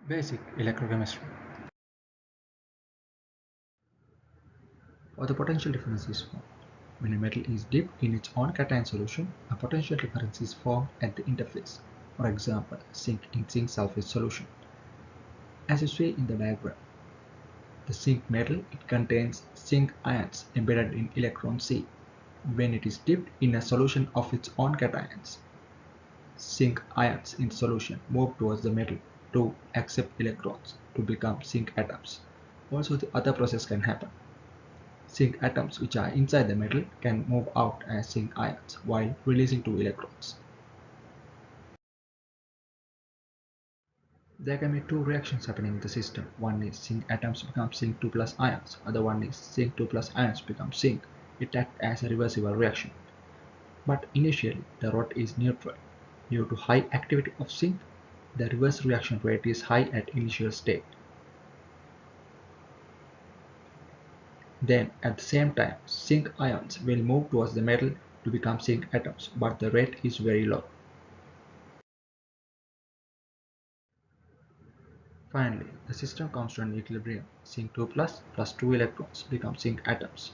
Basic electrochemistry. Or the potential difference is formed. When a metal is dipped in its own cation solution, a potential difference is formed at the interface. For example, zinc in zinc sulfate solution. As you see in the diagram, the zinc metal it contains zinc ions embedded in electron C. When it is dipped in a solution of its own cations, zinc ions in solution move towards the metal to accept electrons to become zinc atoms. Also, the other process can happen. Zinc atoms which are inside the metal can move out as zinc ions while releasing two electrons. There can be two reactions happening in the system. One is zinc atoms become zinc 2 plus ions, other one is zinc 2 plus ions become zinc. It acts as a reversible reaction. But initially the rod is neutral. Due to high activity of zinc, the reverse reaction rate is high at initial state. Then at the same time, zinc ions will move towards the metal to become zinc atoms, but the rate is very low. Finally, the system comes to an equilibrium. Zinc 2 plus 2 electrons become zinc atoms.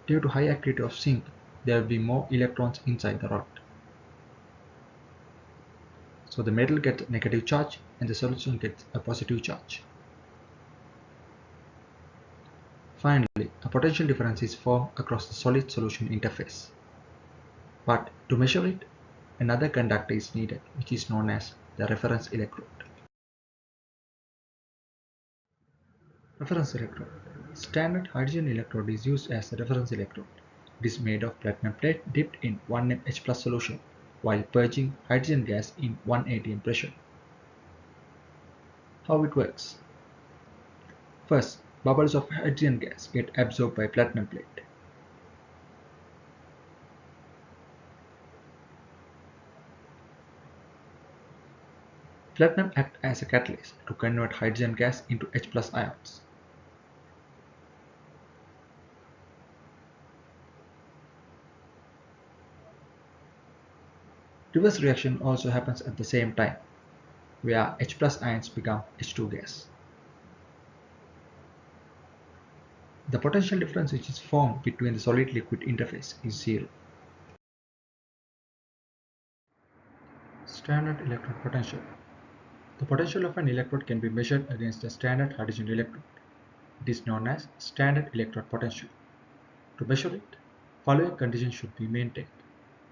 Due to high activity of zinc, there will be more electrons inside the rod. So the metal gets a negative charge and the solution gets a positive charge. Finally, a potential difference is formed across the solid solution interface. But to measure it, another conductor is needed, which is known as the reference electrode. Reference electrode. Standard hydrogen electrode is used as a reference electrode. It is made of platinum plate dipped in 1 H plus solution while purging hydrogen gas in 1 atm pressure. How it works? First, bubbles of hydrogen gas get absorbed by platinum plate. Platinum acts as a catalyst to convert hydrogen gas into H plus ions. Reverse reaction also happens at the same time, where H plus ions become H2 gas. The potential difference which is formed between the solid-liquid interface is zero. Standard electrode potential. The potential of an electrode can be measured against a standard hydrogen electrode. It is known as standard electrode potential. To measure it, following conditions should be maintained.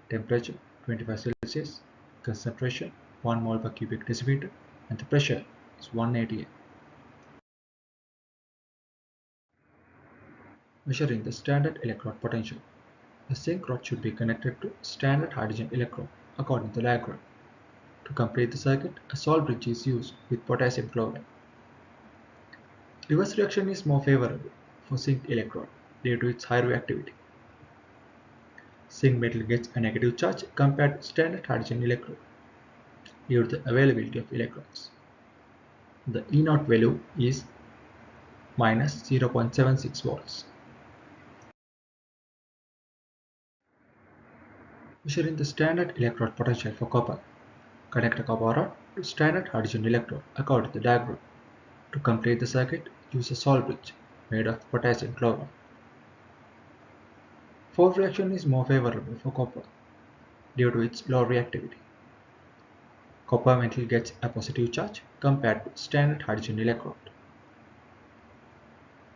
Temperature 25 Celsius, concentration 1 mole per cubic decimeter, and the pressure is 1 atm. Measuring the standard electrode potential. A zinc rod should be connected to standard hydrogen electrode according to the diagram. To complete the circuit, a salt bridge is used with potassium chloride. Reverse reaction is more favorable for zinc electrode due to its high reactivity. Zinc metal gets a negative charge compared to standard hydrogen electrode due to the availability of electrons. The E0 value is minus 0.76 volts. Measuring the standard electrode potential for copper. Connect a copper rod to standard hydrogen electrode according to the diagram. To complete the circuit, use a salt bridge made of potassium chloride. Fourth reaction is more favorable for copper due to its low reactivity. Copper metal gets a positive charge compared to standard hydrogen electrode.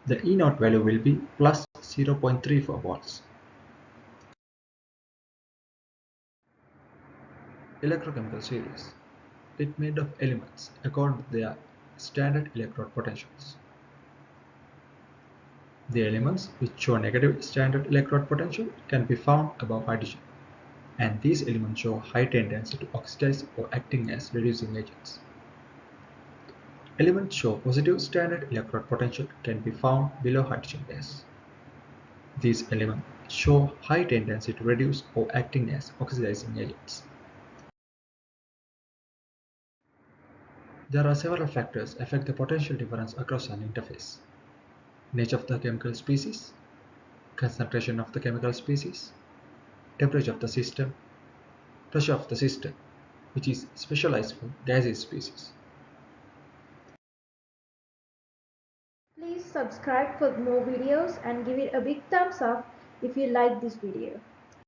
The E0 value will be plus 0.34 volts. Electrochemical series. It made of elements according to their standard electrode potentials. The elements which show negative standard electrode potential can be found above hydrogen, and these elements show high tendency to oxidize or acting as reducing agents. Elements show positive standard electrode potential can be found below hydrogen gas. These elements show high tendency to reduce or acting as oxidizing agents. There are several factors affect the potential difference across an interface. Nature of the chemical species, concentration of the chemical species, temperature of the system, pressure of the system, which is specialized for gaseous species. Please subscribe for more videos and give it a big thumbs up if you like this video.